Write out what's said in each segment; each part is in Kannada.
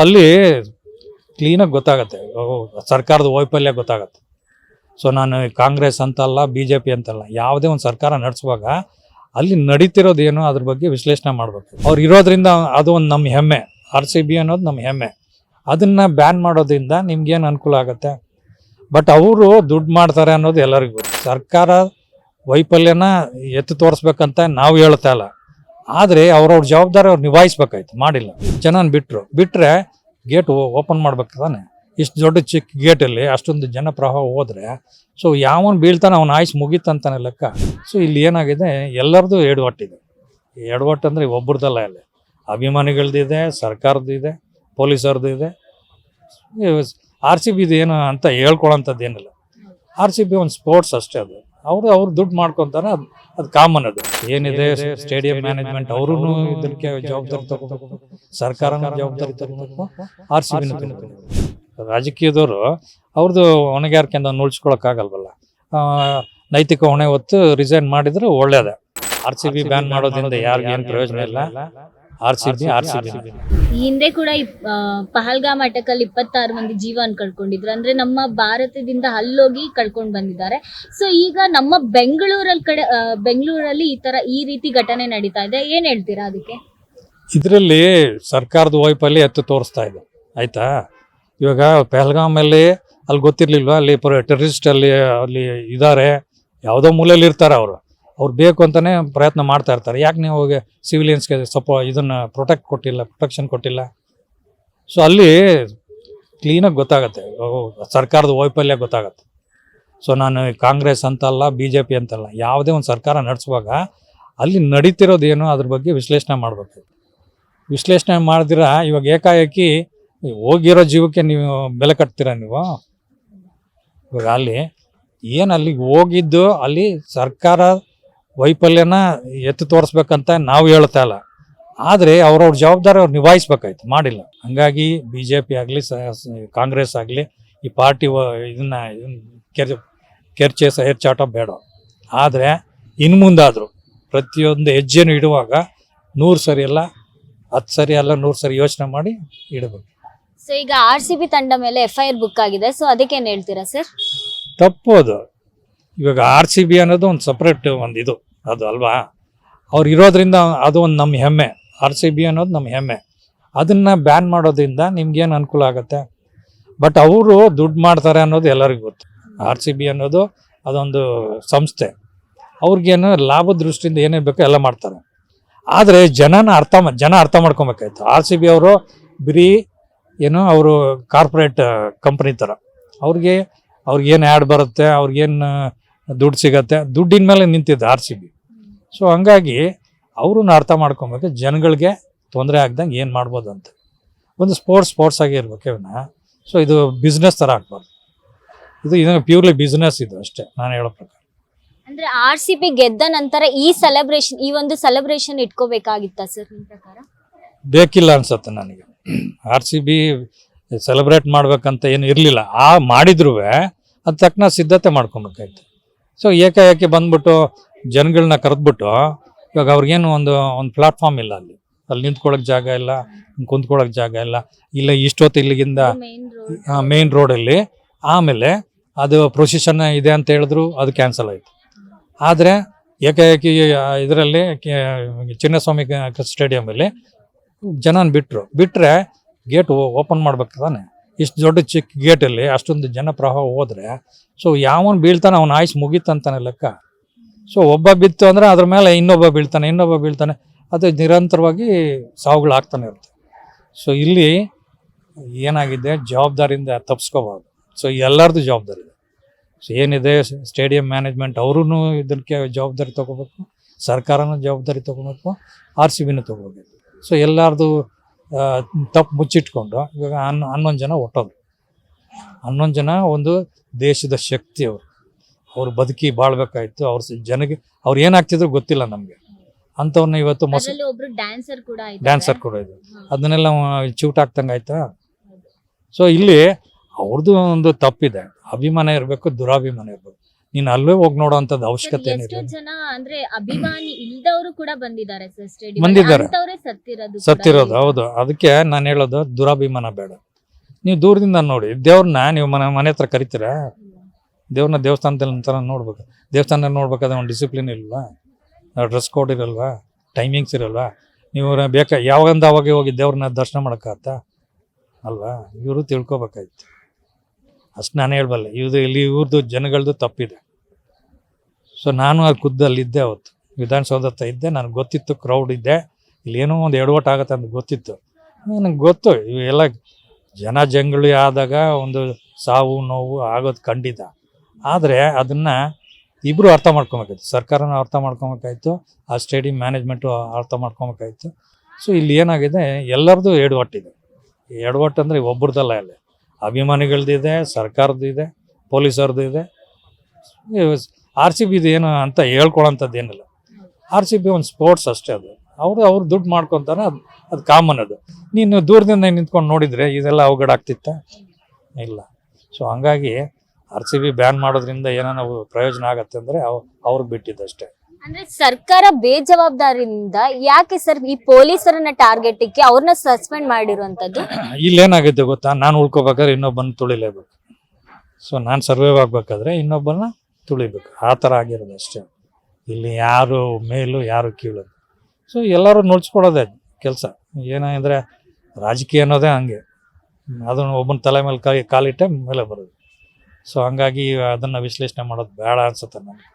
ಅಲ್ಲಿ ಕ್ಲೀನಾಗಿ ಗೊತ್ತಾಗತ್ತೆ, ಸರ್ಕಾರದ ವೈಫಲ್ಯ ಗೊತ್ತಾಗತ್ತೆ. ಸೊ ನಾನು ಕಾಂಗ್ರೆಸ್ ಅಂತಲ್ಲ, BJP ಅಂತಲ್ಲ, ಯಾವುದೇ ಒಂದು ಸರ್ಕಾರ ನಡೆಸುವಾಗ ಅಲ್ಲಿ ನಡೀತಿರೋದೇನು ಅದ್ರ ಬಗ್ಗೆ ವಿಶ್ಲೇಷಣೆ ಮಾಡಬೇಕು. ಅವ್ರು ಇರೋದ್ರಿಂದ ಅದು ಒಂದು ನಮ್ಮ ಹೆಮ್ಮೆ, RCB ಅನ್ನೋದು ನಮ್ಮ ಹೆಮ್ಮೆ. ಅದನ್ನು ಬ್ಯಾನ್ ಮಾಡೋದ್ರಿಂದ ನಿಮ್ಗೇನು ಅನುಕೂಲ ಆಗುತ್ತೆ? ಬಟ್ ಅವರು ದುಡ್ಡು ಮಾಡ್ತಾರೆ ಅನ್ನೋದು ಎಲ್ಲರಿಗೂ ಗೊತ್ತು. ಸರ್ಕಾರ ವೈಫಲ್ಯನ ಎತ್ತು ತೋರಿಸ್ಬೇಕಂತ ನಾವು ಹೇಳ್ತಾ ಇಲ್ಲ, ಆದರೆ ಅವ್ರವ್ರ ಜವಾಬ್ದಾರಿ ಅವ್ರು ನಿಭಾಯಿಸ್ಬೇಕಾಯ್ತು, ಮಾಡಿಲ್ಲ. ಜನನ ಬಿಟ್ಟರೆ ಗೇಟ್ ಓಪನ್ ಮಾಡ್ಬೇಕು ತಾನೆ. ಇಷ್ಟು ದೊಡ್ಡ ಚಿಕ್ಕ ಗೇಟಲ್ಲಿ ಅಷ್ಟೊಂದು ಜನ ಪ್ರವಾಹ ಹೋದರೆ ಸೊ ಯಾವನು ಬೀಳ್ತಾನೆ ಅವನ ಆಯ್ಸ್ ಮುಗೀತಂತಾನೆ ಲೆಕ್ಕ. ಸೊ ಇಲ್ಲಿ ಏನಾಗಿದೆ, ಎಲ್ಲರದು ಎಡವಟ್ಟಿದೆ. ಎಡವಟ್ಟು ಅಂದರೆ ಒಬ್ಬರದಲ್ಲ, ಅಲ್ಲಿ ಅಭಿಮಾನಿಗಳದ್ದಿದೆ, ಸರ್ಕಾರದ್ದು ಇದೆ, ಪೊಲೀಸರದ್ದು ಇದೆ. RCB ಏನು ಅಂತ ಹೇಳ್ಕೊಳ್ಳೋಂಥದ್ದು ಏನಿಲ್ಲ. RCB ಒಂದು ಸ್ಪೋರ್ಟ್ಸ್ ಅಷ್ಟೇ. ಅದು ಅವ್ರು ದುಡ್ಡು ಮಾಡ್ಕೊತಾರೆ, ಅದು ಕಾಮನ್. ಅದು ಏನಿದೆ ಸ್ಟೇಡಿಯಂ ಮ್ಯಾನೇಜ್ಮೆಂಟ್ ಅವರು ಇದಕ್ಕೆ ಜವಾಬ್ದಾರಿ ತಗೋಬೇಕು, ಸರ್ಕಾರನೂ ಜವಾಬ್ದಾರಿ ತಗೋಬೇಕು, RCB ತಗೋಬೇಕು. ರಾಜಕೀಯದವರು ಅವ್ರದ್ದು ಹೊಣೆಗಾರಿಕೆ ಅಂತ ಉಳಿಸ್ಕೊಳಕ್ಕಾಗಲ್ವಲ್ಲ. ನೈತಿಕ ಹೊಣೆ ಹೊತ್ತು ರಿಸೈನ್ ಮಾಡಿದ್ರೆ ಒಳ್ಳೇದೇ. RCB ಬ್ಯಾನ್ ಮಾಡೋದ್ರಿಂದ ಯಾರಿಗೇನು ಪ್ರಯೋಜನ ಇಲ್ಲ. RCB ಈ ಹಿಂದೆ ಕೂಡ ಪಹಲ್ಗಾಮ್ ಅಟಕಲ್ಲಿ 26 ಮಂದಿ ಜೀವನ ಕಳ್ಕೊಂಡಿದ್ರು. ಅಂದ್ರೆ ನಮ್ಮ ಭಾರತದಿಂದ ಅಲ್ಲೋಗಿ ಕಳ್ಕೊಂಡು ಬಂದಿದ್ದಾರೆ. ಸೊ ಈಗ ನಮ್ಮ ಬೆಂಗಳೂರಲ್ಲಿ ಈ ರೀತಿ ಘಟನೆ ನಡೀತಾ ಇದೆ, ಏನ್ ಹೇಳ್ತೀರಾ ಅದಕ್ಕೆ? ಇದರಲ್ಲಿ ಸರ್ಕಾರದ ವೈಫಲ್ಯ ಎತ್ತು ತೋರಿಸ್ತಾ ಇದೆ, ಆಯ್ತಾ? ಇವಾಗ ಪಹಲ್ಗಾಮಲ್ಲಿ ಅಲ್ಲಿ ಗೊತ್ತಿರ್ಲಿಲ್ವಾ, ಅಲ್ಲಿ ಟೆರರಿಸ್ಟ್ ಅಲ್ಲಿ ಇದ್ದಾರೆ, ಯಾವುದೋ ಮೂಲೆಯಲ್ಲಿ ಇರ್ತಾರೆ. ಅವ್ರು ಬೇಕು ಅಂತಾನೆ ಪ್ರಯತ್ನ ಮಾಡ್ತಾ ಇರ್ತಾರೆ. ಯಾಕೆ ನೀವು ಸಿವಿಲಿಯನ್ಸ್ಗೆ ಇದನ್ನು ಪ್ರೊಟೆಕ್ಷನ್ ಕೊಟ್ಟಿಲ್ಲ? ಸೊ ಅಲ್ಲಿ ಕ್ಲೀನಾಗಿ ಗೊತ್ತಾಗತ್ತೆ, ಸರ್ಕಾರದ ವೈಫಲ್ಯ ಗೊತ್ತಾಗತ್ತೆ. ಸೊ ನಾನು ಕಾಂಗ್ರೆಸ್ ಅಂತಲ್ಲ, BJP ಅಂತಲ್ಲ, ಯಾವುದೇ ಒಂದು ಸರ್ಕಾರ ನಡೆಸುವಾಗ ಅಲ್ಲಿ ನಡೀತಿರೋದೇನು ಅದ್ರ ಬಗ್ಗೆ ವಿಶ್ಲೇಷಣೆ ಮಾಡಬೇಕು. ವಿಶ್ಲೇಷಣೆ ಮಾಡಿದಿರ ಇವಾಗ ಏಕಾಏಕಿ ಹೋಗಿರೋ ಜೀವಕ್ಕೆ ನೀವು ಬೆಲೆ ಕಟ್ತೀರ ನೀವು. ಇವಾಗ ಅಲ್ಲಿಗೆ ಹೋಗಿದ್ದು ಅಲ್ಲಿ ಸರ್ಕಾರ ವೈಫಲ್ಯನ ಎತ್ತು ತೋರಿಸ್ಬೇಕಂತ ನಾವು ಹೇಳ್ತಾ ಇಲ್ಲ, ಆದರೆ ಅವ್ರವ್ರ ಜವಾಬ್ದಾರಿ ಅವ್ರು ನಿಭಾಯಿಸ್ಬೇಕಾಯ್ತು, ಮಾಡಿಲ್ಲ. ಹಂಗಾಗಿ BJP ಆಗಲಿ ಕಾಂಗ್ರೆಸ್ ಆಗಲಿ ಈ ಪಾರ್ಟಿ ಇದನ್ನ ಹೆಚ್ಚಾಟ ಬೇಡ. ಆದರೆ ಇನ್ನು ಮುಂದಾದರೂ ಪ್ರತಿಯೊಂದು ಹೆಜ್ಜೆನೂ ಇಡುವಾಗ 100 ಸರಿ ಅಲ್ಲ, 10 ಸರಿ ಅಲ್ಲ, 100 ಸರಿ ಯೋಚನೆ ಮಾಡಿ ಇಡಬೇಕು. ಸೊ ಈಗ RCB ತಂಡ ಮೇಲೆ FIR ಬುಕ್ ಆಗಿದೆ, ಸೊ ಅದಕ್ಕೇನು ಹೇಳ್ತೀರಾ ಸರ್? ತಪ್ಪು ಅದು. ಇವಾಗ RCB ಅನ್ನೋದು ಒಂದು ಸಪ್ರೇಟ್ ಒಂದು ಇದು ಅದು ಅಲ್ವಾ. ಅವ್ರು ಇರೋದ್ರಿಂದ ಅದು ಒಂದು ನಮ್ಮ ಹೆಮ್ಮೆ, RCB ಅನ್ನೋದು ನಮ್ಮ ಹೆಮ್ಮೆ. ಅದನ್ನು ಬ್ಯಾನ್ ಮಾಡೋದ್ರಿಂದ ನಿಮ್ಗೇನು ಅನುಕೂಲ ಆಗುತ್ತೆ? ಬಟ್ ಅವರು ದುಡ್ಡು ಮಾಡ್ತಾರೆ ಅನ್ನೋದು ಎಲ್ಲರಿಗೂ ಗೊತ್ತು. RCB ಅನ್ನೋದು ಅದೊಂದು ಸಂಸ್ಥೆ, ಅವ್ರಿಗೇನು ಲಾಭದ ದೃಷ್ಟಿಯಿಂದ ಏನೇನು ಬೇಕೋ ಎಲ್ಲ ಮಾಡ್ತಾರೆ. ಆದರೆ ಜನ ಅರ್ಥ ಮಾಡ್ಕೊಬೇಕಾಯ್ತು. RCB ಅವರು ಬರೀ ಅವರು ಕಾರ್ಪೊರೇಟ್ ಕಂಪ್ನಿ ಥರ, ಅವ್ರಿಗೇನು ಆ್ಯಡ್ ಬರುತ್ತೆ, ಅವ್ರಿಗೇನು ದುಡ್ಡು ಸಿಗತ್ತೆ, ದುಡ್ಡಿನ ಮೇಲೆ ನಿಂತಿದ್ದೆ RCB. ಸೊ ಹಂಗಾಗಿ ಅವ್ರನ್ನ ಅರ್ಥ ಮಾಡ್ಕೊಬೇಕು, ಜನಗಳಿಗೆ ತೊಂದರೆ ಆಗ್ದಂಗೆ ಏನು ಮಾಡ್ಬೋದು ಅಂತ. ಒಂದು ಸ್ಪೋರ್ಟ್ಸ್ ಆಗಿ ಇರ್ಬೇಕು ಇವನ್ನ. ಸೊ ಇದು ಬಿಸ್ನೆಸ್ ಥರ ಆಗ್ಬಾರ್ದು. ಇದು ಪ್ಯೂರ್ಲಿ ಬಿಸ್ನೆಸ್ ಇದು ಅಷ್ಟೇ, ನಾನು ಹೇಳೋ ಪ್ರಕಾರ. ಅಂದ್ರೆ RCB ಗೆದ್ದ ನಂತರ ಈ ಒಂದು ಸೆಲೆಬ್ರೇಷನ್ ಇಟ್ಕೋಬೇಕಾಗಿತ್ತ ಸರ್ ನಿಮ್ಮ ಪ್ರಕಾರ? ಬೇಕಿಲ್ಲ ಅನ್ಸುತ್ತೆ ನನಗೆ. RCB ಸೆಲೆಬ್ರೇಟ್ ಮಾಡ್ಬೇಕಂತ ಏನು ಇರಲಿಲ್ಲ. ಮಾಡಿದ್ರು ಅದು ತಕ್ಕನ ಸಿದ್ಧತೆ ಮಾಡ್ಕೊಬೇಕಾಯ್ತು. ಸೊ ಏಕಾಏಕಿ ಬಂದ್ಬಿಟ್ಟು ಜನಗಳನ್ನ ಕರೆದ್ಬಿಟ್ಟು ಇವಾಗ ಅವ್ರಿಗೇನು ಒಂದು ಪ್ಲಾಟ್ಫಾರ್ಮ್ ಇಲ್ಲ, ಅಲ್ಲಿ ನಿಂತ್ಕೊಳ್ಳೋಕೆ ಜಾಗ ಇಲ್ಲ, ಕುಂತ್ಕೊಳ್ಳೋಕೆ ಜಾಗ ಇಲ್ಲ ಇಷ್ಟೊತ್ತು ಇಲ್ಲಿಗಿಂದ ಮೇನ್ ರೋಡಲ್ಲಿ. ಆಮೇಲೆ ಅದು ಪ್ರೊಸೆಷನ್ ಇದೆ ಅಂತ ಹೇಳಿದ್ರು, ಅದು ಕ್ಯಾನ್ಸಲ್ ಆಯಿತು. ಆದರೆ ಏಕಾಏಕಿ ಇದರಲ್ಲಿ ಚಿನ್ನಸ್ವಾಮಿ ಸ್ಟೇಡಿಯಮಲ್ಲಿ ಜನನ ಬಿಟ್ಟರೆ ಗೇಟ್ ಓಪನ್ ಮಾಡ್ಬೇಕು ತಾನೆ. ಇಷ್ಟು ದೊಡ್ಡ ಚಿಕ್ಕ ಗೇಟಲ್ಲಿ ಅಷ್ಟೊಂದು ಜನ ಪ್ರವಾಹ ಹೋದರೆ ಸೊ ಯಾವನು ಬೀಳ್ತಾನೆ ಅವನ ಆಯ್ಸ್ ಮುಗೀತಂತಾನೆ ಲೆಕ್ಕ. ಸೊ ಒಬ್ಬ ಬಿತ್ತು ಅಂದರೆ ಅದ್ರ ಮೇಲೆ ಇನ್ನೊಬ್ಬ ಬೀಳ್ತಾನೆ, ಅದು ನಿರಂತರವಾಗಿ ಸಾವುಗಳಾಗ್ತಾನೆ ಇರುತ್ತೆ. ಸೊ ಇಲ್ಲಿ ಏನಾಗಿದೆ, ಜವಾಬ್ದಾರಿಯಿಂದ ತಪ್ಪಿಸ್ಕೋಬಾರ್ದು. ಸೊ ಎಲ್ಲರದ್ದು ಜವಾಬ್ದಾರಿ ಇದೆ. ಸೊ ಏನಿದೆ ಸ್ಟೇಡಿಯಂ ಮ್ಯಾನೇಜ್ಮೆಂಟ್ ಅವರು ಇದಕ್ಕೆ ಜವಾಬ್ದಾರಿ ತೊಗೋಬೇಕು, ಸರ್ಕಾರನೂ ಜವಾಬ್ದಾರಿ ತೊಗೋಬೇಕು, RCBನೂ ತೊಗೋಬೇಕು. ಸೊ ಎಲ್ಲರದು ತಪ್ಪು ಮುಚ್ಚಿಟ್ಕೊಂಡು ಇವಾಗ 11 ಜನ ಹೊಟ್ಟೋದ್ರು. 11 ಜನ ಒಂದು ದೇಶದ ಶಕ್ತಿ. ಅವ್ರು ಬದುಕಿ ಬಾಳ್ಬೇಕಾಯ್ತು. ಜನಕ್ಕೆ ಅವ್ರು ಏನಾಗ್ತಿದ್ರು ಗೊತ್ತಿಲ್ಲ ನಮಗೆ. ಅಂಥವ್ರನ್ನ ಇವತ್ತು ಡ್ಯಾನ್ಸರ್ ಕೂಡ ಇದೆ, ಅದನ್ನೆಲ್ಲ ಚೂಟ್ ಹಾಕ್ತಂಗೆ ಆಯ್ತಾ. ಸೊ ಇಲ್ಲಿ ಅವ್ರದ್ದು ಒಂದು ತಪ್ಪಿದೆ. ಅಭಿಮಾನ ಇರಬೇಕು, ದುರಾಭಿಮಾನ ಇರಬೇಕು. ನೀನು ಅಲ್ಲೇ ಹೋಗಿ ನೋಡೋ ಅಂಥದ್ದು ಅವಶ್ಯಕತೆ ಎಷ್ಟೋ ಏನಿದೆ. ಜನ ಅಂದ್ರೆ ಅಭಿಮಾನಿ ಇಲ್ದವರು ಕೂಡ ಬಂದಿದ್ದಾರೆ ಸರ್ ಸ್ಟೇಡಿಯಂ ಬಂದಿದ್ದಾರೆ. ಅಂತವರೇ ಸತ್ತಿರೋದು ಕೂಡ ಸತ್ತಿರೋದು ಇದೆ. ಹೌದು. ಅದಕ್ಕೆ ನಾನು ಹೇಳೋದು ದುರಾಭಿಮಾನ ಬೇಡ. ನೀವು ದೂರದಿಂದ ನೋಡಿ ದೇವ್ರನ್ನ, ನೀವು ಮನೆ ಹತ್ರ ಕರಿತೀರಾ? ದೇವ್ರನ್ನ ದೇವಸ್ಥಾನದಲ್ಲಿ ಥರ ನೋಡ್ಬೇಕು. ದೇವಸ್ಥಾನದಲ್ಲಿ ನೋಡ್ಬೇಕಾದ್ರೆ ಒಂದು ಡಿಸಿಪ್ಲಿನ್ ಇಲ್ವಾ? ಡ್ರೆಸ್ ಕೋಡ್ ಇರಲ್ವಾ? ಟೈಮಿಂಗ್ಸ್ ಇರಲ್ವಾ? ನೀವು ಯಾವಾಗಂದ ಅವಾಗ ಹೋಗಿ ದೇವ್ರನ್ನ ದರ್ಶನ ಮಾಡೋಕ್ಕಾಗತ್ತಾ? ಅಲ್ವಾ? ಇವರು ತಿಳ್ಕೊಬೇಕಾಯ್ತು. ಅಷ್ಟು ನಾನು ಹೇಳ್ಬಲ್ಲೆ. ಇವ್ರದ್ದು ಜನಗಳದ್ದು ತಪ್ಪಿದೆ. ಸೊ ನಾನು ಅದು ಖುದ್ದಲ್ಲಿದ್ದೆ ಅವತ್ತು, ವಿಧಾನಸೌಧ ಹತ್ರ ಇದ್ದೆ. ನನಗೆ ಗೊತ್ತಿತ್ತು ಕ್ರೌಡ್ ಇದ್ದೆ, ಇಲ್ಲಿ ಏನೋ ಒಂದು ಎಡವಟ್ಟು ಆಗುತ್ತೆ ಅಂತ ಗೊತ್ತಿತ್ತು. ನನಗೆ ಗೊತ್ತು ಇವೆಲ್ಲ ಜಂಗುಳಿ ಆದಾಗ ಒಂದು ಸಾವು ನೋವು ಆಗೋದು ಖಂಡಿತ. ಆದರೆ ಅದನ್ನು ಇಬ್ಬರು ಅರ್ಥ ಮಾಡ್ಕೊಬೇಕಾಯ್ತು. ಸರ್ಕಾರನೂ ಅರ್ಥ ಮಾಡ್ಕೊಬೇಕಾಯ್ತು, ಆ ಸ್ಟೇಡಿಯಂ ಮ್ಯಾನೇಜ್ಮೆಂಟು ಅರ್ಥ ಮಾಡ್ಕೊಬೇಕಾಯ್ತು. ಸೊ ಇಲ್ಲಿ ಏನಾಗಿದೆ, ಎಲ್ಲರದ್ದು ಎಡವಟ್ಟಿದೆ. ಎಡವಟ್ಟು ಅಂದರೆ ಒಬ್ಬರದಲ್ಲ, ಎಲ್ಲ ಅಭಿಮಾನಿಗಳದ್ದಿದೆ, ಸರ್ಕಾರದ್ದು ಇದೆ, ಪೊಲೀಸರದ್ದು ಇದೆ. RCB ಇದು ಏನು ಅಂತ ಹೇಳ್ಕೊಳ್ಳೋಂಥದ್ದು ಏನಿಲ್ಲ. RCB ಒಂದು ಸ್ಪೋರ್ಟ್ಸ್ ಅಷ್ಟೇ. ಅದು ಅವ್ರು ದುಡ್ಡು ಮಾಡ್ಕೊತಾರೆ, ಅದು ಕಾಮನ್. ಅದು ನೀನು ದೂರದಿಂದ ನಿಂತ್ಕೊಂಡು ನೋಡಿದರೆ ಇದೆಲ್ಲ ಅವಘಡ ಆಗ್ತಿತ್ತ? ಇಲ್ಲ. ಸೊ ಹಂಗಾಗಿ RCB ಬ್ಯಾನ್ ಮಾಡೋದ್ರಿಂದ ಏನೋ ನಾವು ಪ್ರಯೋಜನ ಆಗತ್ತೆ ಅಂದರೆ ಅವ್ರಿಗೆ ಬಿಟ್ಟಿದ್ದಷ್ಟೇ. ಅಂದ್ರೆ ಸರ್ಕಾರ ಬೇಜವಾಬ್ದಾರಿಯಿಂದ ಯಾಕೆ ಸರ್ ಈ ಪೊಲೀಸರನ್ನ ಟಾರ್ಗೆಟ್ಗೆ ಅವ್ರನ್ನ ಸಸ್ಪೆಂಡ್ ಮಾಡಿರುವಂತದ್ದು? ಇಲ್ಲೇನಾಗುತ್ತೆ ಗೊತ್ತಾ, ನಾನು ಉಳ್ಕೋಬೇಕಾದ್ರೆ ಇನ್ನೊಬ್ಬನ ತುಳಿಲೇಬೇಕು. ಸೊ ನಾನು ಸರ್ವೈವ್ ಆಗಬೇಕಾದ್ರೆ ಇನ್ನೊಬ್ಬನ ತುಳಿಬೇಕು. ಆ ಥರ ಆಗಿರೋದು ಅಷ್ಟೇ. ಇಲ್ಲಿ ಯಾರು ಮೇಲು ಯಾರು ಕೀಳು. ಸೊ ಎಲ್ಲರೂ ನುಡ್ಸ್ಕೊಡೋದೇ ಕೆಲಸ. ಏನಂದರೆ ರಾಜಕೀಯ ಅನ್ನೋದೇ ಹಂಗೆ, ಅದನ್ನು ಒಬ್ಬನ ತಲೆ ಮೇಲೆ ಕಾಲಿಟ್ಟೆ ಮೇಲೆ ಬರೋದು. ಸೊ ಹಂಗಾಗಿ ಅದನ್ನು ವಿಶ್ಲೇಷಣೆ ಮಾಡೋದು ಬೇಡ ಅನ್ಸುತ್ತೆ ನನಗೆ.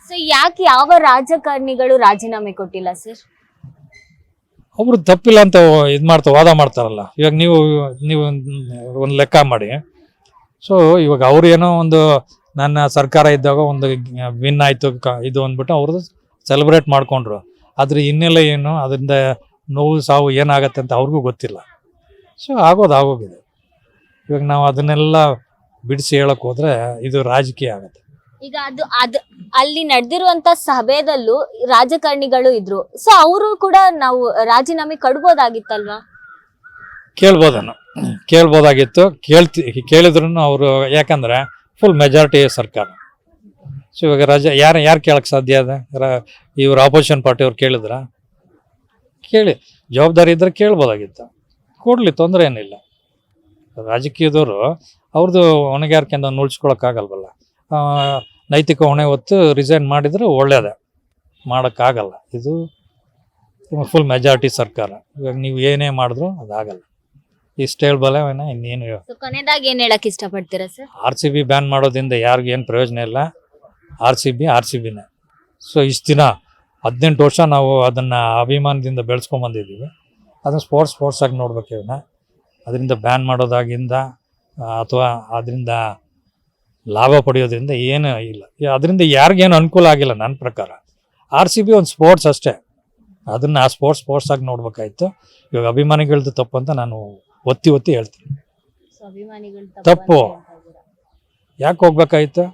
ಸೊ ಯಾಕೆ ಯಾವ ರಾಜಕಾರಣಿಗಳು ರಾಜೀನಾಮೆ ಕೊಟ್ಟಿಲ್ಲ ಸರ್? ಒಬ್ರು ತಪ್ಪಿಲ್ಲ ಅಂತ ಇದು ವಾದ ಮಾಡ್ತಾರಲ್ಲ. ಇವಾಗ ನೀವು ಒಂದು ಲೆಕ್ಕ ಮಾಡಿ. ಸೊ ಇವಾಗ ಅವ್ರು ಏನೋ ಒಂದು ನನ್ನ ಸರ್ಕಾರ ಇದ್ದಾಗ ಒಂದು ವಿನ್ ಆಯಿತು ಇದು ಅಂದ್ಬಿಟ್ಟು ಅವ್ರದ್ದು ಸೆಲೆಬ್ರೇಟ್ ಮಾಡ್ಕೊಂಡ್ರು. ಅದ್ರ ಹಿನ್ನೆಲೆ ಏನು, ಅದರಿಂದ ನೋವು ಸಾವು ಏನಾಗತ್ತೆ ಅಂತ ಅವ್ರಿಗೂ ಗೊತ್ತಿಲ್ಲ. ಸೊ ಆಗೋಗಿದೆ. ಇವಾಗ ನಾವು ಅದನ್ನೆಲ್ಲ ಬಿಡಿಸಿ ಹೇಳಕ್ ಹೋದ್ರೆ ಇದು ರಾಜಕೀಯ ಆಗುತ್ತೆ. ಈಗ ಅದು ಅಲ್ಲಿ ನಡೆದಿರುವಂತ ಸಭೆದಲ್ಲೂ ರಾಜಕಾರಣಿಗಳು ಇದ್ರು. ಸೊ ಅವರು ಕೂಡ ನಾವು ರಾಜೀನಾಮೆ ಕೊಡ್ಬೋದಾಗಿತ್ತಲ್ವಾ? ಕೇಳ್ಬೋದಾಗಿತ್ತು. ಕೇಳಿದ್ರು ಅವರು, ಯಾಕಂದ್ರೆ ಫುಲ್ ಮೆಜಾರಿಟಿ ಸರ್ಕಾರ. ಸೊ ಇವಾಗ ಯಾರು ಕೇಳಕ್ ಸಾಧ್ಯ ಅದ? ಇವ್ರು ಆಪೋಸಿಷನ್ ಪಾರ್ಟಿ ಅವ್ರು ಕೇಳಿ ಜವಾಬ್ದಾರಿ ಇದ್ರೆ ಕೇಳ್ಬೋದಾಗಿತ್ತು. ಕೊಡ್ಲಿ, ತೊಂದರೆ ಏನಿಲ್ಲ. ರಾಜಕೀಯದವರು ಅವ್ರದ್ದು ಹೊಣೆಗಾರಿಕೆಯಿಂದ ನುಳ್ಸ್ಕೊಳಕ್ಕಾಗಲ್ವಲ್ಲ. ನೈತಿಕ ಹೊಣೆ ಹೊತ್ತು ರಿಸೈನ್ ಮಾಡಿದ್ರೆ ಒಳ್ಳೇದೇ, ಮಾಡೋಕ್ಕಾಗಲ್ಲ. ಇದು ಫುಲ್ ಮೆಜಾರಿಟಿ ಸರ್ಕಾರ. ಇವಾಗ ನೀವು ಏನೇ ಮಾಡಿದ್ರು ಅದಾಗಲ್ಲ. ಇಷ್ಟು ಹೇಳ್ಬಲ್ಲೇನ, ಇನ್ನೇನು ಹೇಳ. ಕೊನೆದಾಗಿ ಏನ್ ಹೇಳಕ್ ಇಷ್ಟಪಡ್ತೀರಾ ಸರ್? RCB ಬ್ಯಾನ್ ಮಾಡೋದ್ರಿಂದ ಯಾರಿಗೂ ಏನು ಪ್ರಯೋಜನ ಇಲ್ಲ. RCBನೇ. ಸೊ ಇಷ್ಟು ದಿನ 18 ವರ್ಷ ನಾವು ಅದನ್ನು ಅಭಿಮಾನದಿಂದ ಬೆಳೆಸ್ಕೊಂಬಂದಿದ್ದೀವಿ. ಅದನ್ನು ಸ್ಪೋರ್ಟ್ಸ್ ಆಗಿ ನೋಡ್ಬೇಕು. ಇವನ್ನ ಅದರಿಂದ ಬ್ಯಾನ್ ಮಾಡೋದಾಗಿಂದ ಅಥವಾ ಅದರಿಂದ ಲಾಭ ಪಡೆಯೋದ್ರಿಂದ ಏನೂ ಇಲ್ಲ. ಅದರಿಂದ ಯಾರಿಗೇನು ಅನುಕೂಲ ಆಗಿಲ್ಲ ನನ್ನ ಪ್ರಕಾರ. RCB ಒಂದು ಸ್ಪೋರ್ಟ್ಸ್ ಅಷ್ಟೇ. ಅದನ್ನು ಆ ಸ್ಪೋರ್ಟ್ಸ್ ಆಗಿ ನೋಡ್ಬೇಕಾಯ್ತು. ಇವಾಗ ಅಭಿಮಾನಿಗಳದ್ದು ತಪ್ಪು ಅಂತ ನಾನು ಒತ್ತಿ ಹೇಳ್ತೀನಿ. ತಪ್ಪು ಯಾಕೆ ಹೋಗ್ಬೇಕಾಯ್ತು?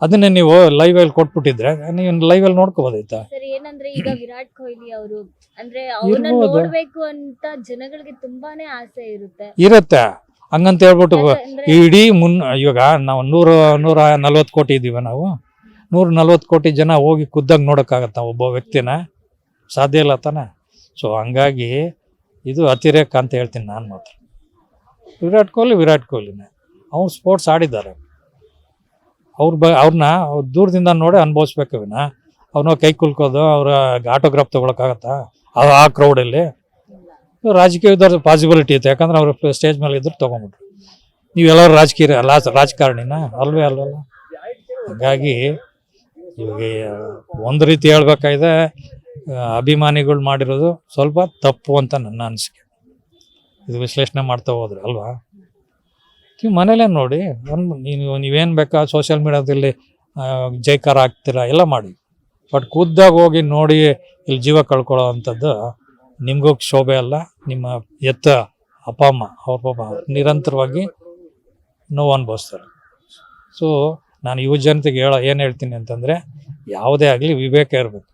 ಅದನ್ನೇ ನೀವು ಲೈವಲ್ಲಿ ಕೊಟ್ಬಿಟ್ಟಿದ್ರೆ ನೀವು ಲೈವಲ್ಲಿ ನೋಡ್ಕೋಬೋದಾಯ್ತಾ? ಸರ್ ಏನಂದ್ರೆ ಈಗ ವಿರಾಟ್ ಕೊಹ್ಲಿ ಅವರು ಅಂದ್ರೆ ಅವ್ರನ್ನ ನೋಡ್ಬೇಕು ಅಂತ ಜನಗಳಿಗೆ ತುಂಬಾನೇ ಆಸೆ ಇರುತ್ತೆ. ಹಂಗಂತ ಹೇಳ್ಬಿಟ್ಟು ಇಡೀ ಇವಾಗ ನಾವು 140 ಕೋಟಿ ಇದ್ದೀವಿ. ನಾವು 140 ಕೋಟಿ ಜನ ಹೋಗಿ ಖುದ್ದಾಗಿ ನೋಡೋಕ್ಕಾಗತ್ತ ಒಬ್ಬ ವ್ಯಕ್ತಿನ? ಸಾಧ್ಯ ಇಲ್ಲ ತಾನೆ. ಸೊ ಹಂಗಾಗಿ ಇದು ಅತಿರೇಕ ಅಂತ ಹೇಳ್ತೀನಿ ನಾನು ಮಾತ್ರ. ವಿರಾಟ್ ಕೊಹ್ಲಿನೇ ಅವ್ರು ಸ್ಪೋರ್ಟ್ಸ್ ಆಡಿದ್ದಾರೆ. ಅವ್ರನ್ನ ದೂರದಿಂದ ನೋಡಿ ಅನುಭವಿಸ್ಬೇಕು. ಅವ್ರನ್ನ ಕೈ ಕುಲ್ಕೋದು, ಅವ್ರ ಆಟೋಗ್ರಾಫ್ ತೊಗೊಳಕ್ಕಾಗತ್ತಾ ಆ ಕ್ರೌಡಲ್ಲಿ? ರಾಜಕೀಯದವ್ರ ಪಾಸಿಬಿಲಿಟಿ ಇತ್ತು, ಯಾಕಂದ್ರೆ ಅವ್ರು ಸ್ಟೇಜ್ ಮೇಲೆ ಇದ್ರು ತೊಗೊಂಬಿಟ್ರು. ನೀವೆಲ್ಲರೂ ರಾಜಕಾರಣಿನ ಅಲ್ವಲ್ಲ. ಹಾಗಾಗಿ ಇವಾಗ ಒಂದು ರೀತಿ ಹೇಳ್ಬೇಕಾಗಿದೆ, ಅಭಿಮಾನಿಗಳು ಮಾಡಿರೋದು ಸ್ವಲ್ಪ ತಪ್ಪು ಅಂತ ನನ್ನ ಅನಿಸಿಕೆ. ಇದು ವಿಶ್ಲೇಷಣೆ ಮಾಡ್ತಾ ಹೋದ್ರೆ ಅಲ್ವಾ? ನೀವು ಮನೇಲೇ ನೋಡಿ. ನೀವೇನು ಬೇಕಾ ಸೋಷಿಯಲ್ ಮೀಡಿಯಾದಲ್ಲಿ ಜೈಕಾರ ಹಾಕ್ತೀರಾ, ಎಲ್ಲ ಮಾಡಿ. ಬಟ್ ಖುದ್ದಾಗಿ ಹೋಗಿ ನೋಡಿ ಇಲ್ಲಿ ಜೀವ ಕಳ್ಕೊಳ್ಳೋ ಅಂಥದ್ದು ನಿಮಗೂ ಶೋಭೆ ಅಲ್ಲ. ನಿಮ್ಮ ಅಪ್ಪ ಅಮ್ಮ ಅವ್ರ ಪಾಪ ನಿರಂತರವಾಗಿ ನೋವು ಅನುಭವಿಸ್ತಾರೆ. ಸೊ ನಾನು ಯುವ ಜನತೆಗೆ ಏನು ಹೇಳ್ತೀನಿ ಅಂತಂದರೆ, ಯಾವುದೇ ಆಗಲಿ ವಿವೇಕ ಇರಬೇಕು.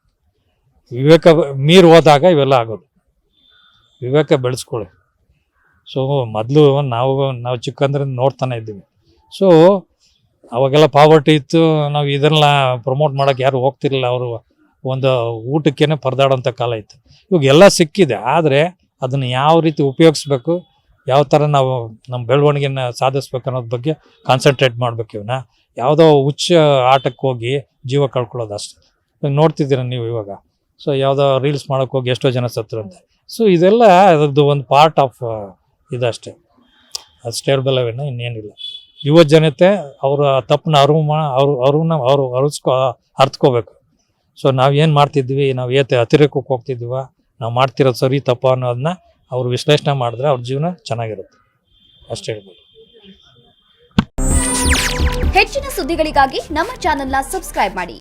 ವಿವೇಕ ಮೀರಿ ಹೋದಾಗ ಇವೆಲ್ಲ ಆಗೋದು. ವಿವೇಕ ಬೆಳೆಸ್ಕೊಳ್ಳಿ. ಸೊ ಮೊದಲು ನಾವು ಚಿಕ್ಕಂದ್ರಿಂದ ನೋಡ್ತಾನೆ ಇದ್ದೀವಿ. ಸೊ ಅವಾಗೆಲ್ಲ ಪಾವರ್ಟಿ ಇತ್ತು, ನಾವು ಇದನ್ನೆಲ್ಲ ಪ್ರಮೋಟ್ ಮಾಡೋಕ್ಕೆ ಯಾರು ಹೋಗ್ತಿರ್ಲಿಲ್ಲ, ಅವರು ಒಂದು ಊಟಕ್ಕೇನೆ ಪರದಾಡೋಂಥ ಕಾಲ ಇತ್ತು. ಇವಾಗ ಎಲ್ಲ ಸಿಕ್ಕಿದೆ, ಆದರೆ ಅದನ್ನು ಯಾವ ರೀತಿ ಉಪಯೋಗಿಸ್ಬೇಕು, ಯಾವ ಥರ ನಾವು ನಮ್ಮ ಬೆಳವಣಿಗೆನ ಸಾಧಿಸ್ಬೇಕು ಅನ್ನೋದ್ರ ಬಗ್ಗೆ ಕಾನ್ಸಂಟ್ರೇಟ್ ಮಾಡ್ಬೇಕು. ಇವನ್ನ ಯಾವುದೋ ಹುಚ್ಚ ಆಟಕ್ಕೆ ಹೋಗಿ ಜೀವ ಕಳ್ಕೊಳ್ಳೋದು ಅಷ್ಟೆ. ಇವಾಗ ನೋಡ್ತಿದ್ದೀರ ನೀವು ಇವಾಗ. ಸೊ ಯಾವುದೋ ರೀಲ್ಸ್ ಮಾಡೋಕ್ಕೆ ಹೋಗಿ ಎಷ್ಟೋ ಜನ ಸತ್ರು ಅಂತ. ಸೊ ಇದೆಲ್ಲ ಅದರದ್ದು ಒಂದು ಪಾರ್ಟ್ ಆಫ್ ಇದಷ್ಟೇ, ಅದು ಸ್ಟೇಬಲ್ ಇನ್ನೇನಿಲ್ಲ. ಯುವ ಜನತೆ ಅವರ ತಪ್ಪನ್ನ ಅವ್ರು ಅರ್ತ್ಕೋಬೇಕು. ಸೊ ನಾವು ಏನು ಮಾಡ್ತಿದ್ವಿ, ನಾವು ಅತಿರೇಕಕ್ಕೆ ಹೋಗ್ತಿದ್ವ, ನಾವು ಮಾಡ್ತಿರೋದು ಸರಿ ತಪ್ಪ ಅನ್ನೋದನ್ನ ಅವ್ರು ವಿಶ್ಲೇಷಣೆ ಮಾಡಿದ್ರೆ ಅವ್ರ ಜೀವನ ಚೆನ್ನಾಗಿರುತ್ತೆ ಅಷ್ಟೇ ಹೇಳ್ಬೋದು. ಹೆಚ್ಚಿನ ಸುದ್ದಿಗಳಿಗಾಗಿ ನಮ್ಮ ಚಾನೆಲ್ನ ಸಬ್ಸ್ಕ್ರೈಬ್ ಮಾಡಿ.